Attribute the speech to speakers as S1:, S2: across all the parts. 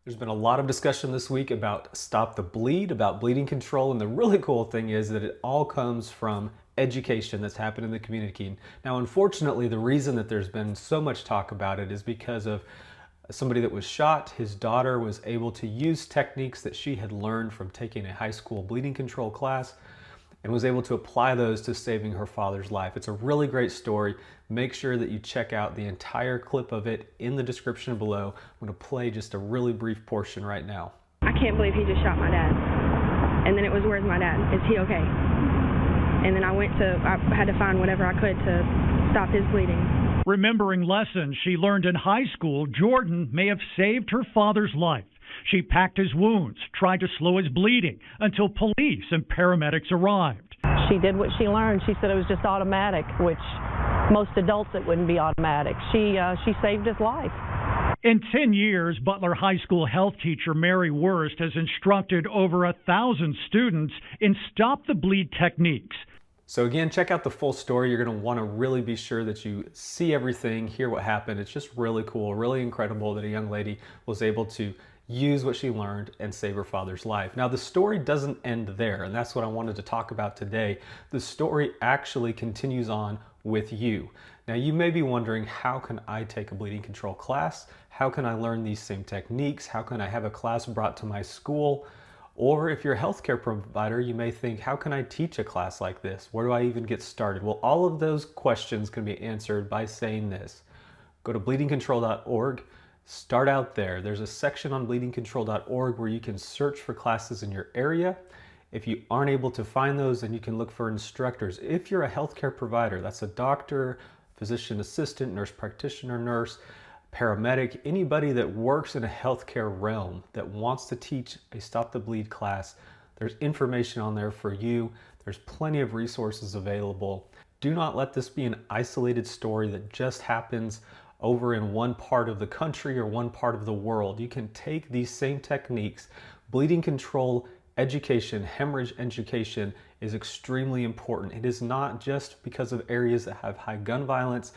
S1: There's been a lot of discussion this week about Stop the Bleed, about bleeding control, and the really cool thing is that it all comes from education that's happened in the community. Now, unfortunately, the reason that there's been so much talk about it is because of somebody that was shot. His daughter was able to use techniques that she had learned from taking a high school bleeding control class and was able to apply those to saving her father's life. It's a really great story. Make sure that you check out the entire clip of it in the description below. I'm going to play just a really brief portion right now.
S2: I can't believe he just shot my dad. And then it was, where's my dad? Is he okay? And then I had to find whatever I could to stop his bleeding.
S3: Remembering lessons she learned in high school, Jordan may have saved her father's life. She packed his wounds, tried to slow his bleeding until police and paramedics arrived.
S4: She did what she learned. She said it was just automatic, which most adults it wouldn't be automatic. She saved his life.
S3: In 10 years, Butler High School health teacher Mary Wurst has instructed over 1,000 students in Stop the Bleed techniques.
S1: So again, check out the full story. You're going to want to really be sure that you see everything, hear what happened. It's just really cool, really incredible that a young lady was able to use what she learned and save her father's life. Now, the story doesn't end there, and that's what I wanted to talk about today. The story actually continues on with you. Now, you may be wondering, how can I take a bleeding control class? How can I learn these same techniques? How can I have a class brought to my school? Or if you're a healthcare provider, you may think, how can I teach a class like this? Where do I even get started? Well, all of those questions can be answered by saying this. Go to bleedingcontrol.org. Start out there. There's a section on bleedingcontrol.org where you can search for classes in your area. If you aren't able to find those, then you can look for instructors. If you're a healthcare provider, that's a doctor, physician assistant, nurse practitioner, nurse, paramedic, anybody that works in a healthcare realm that wants to teach a Stop the Bleed class, there's information on there for you. There's plenty of resources available. Do not let this be an isolated story that just happens over in one part of the country or one part of the world. You can take these same techniques. Bleeding control education, hemorrhage education is extremely important. It is not just because of areas that have high gun violence.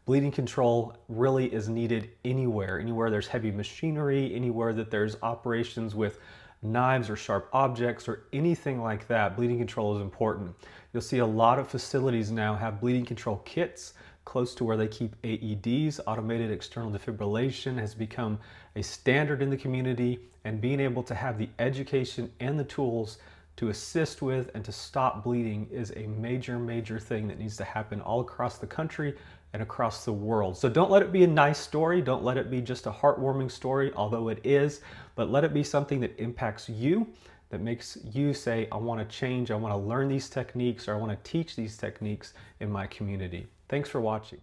S1: Bleeding control really is needed anywhere there's heavy machinery, anywhere that there's operations with knives or sharp objects or anything like that. Bleeding control is important. You'll see a lot of facilities now have bleeding control kits close to where they keep AEDs. Automated external defibrillation has become a standard in the community, and being able to have the education and the tools to assist with and to stop bleeding is a major thing that needs to happen all across the country and across the world. So don't let it be a nice story. Don't let it be just a heartwarming story, although it is, but let it be something that impacts you, that makes you say, I want to change, I want to learn these techniques, or I want to teach these techniques in my community. Thanks for watching.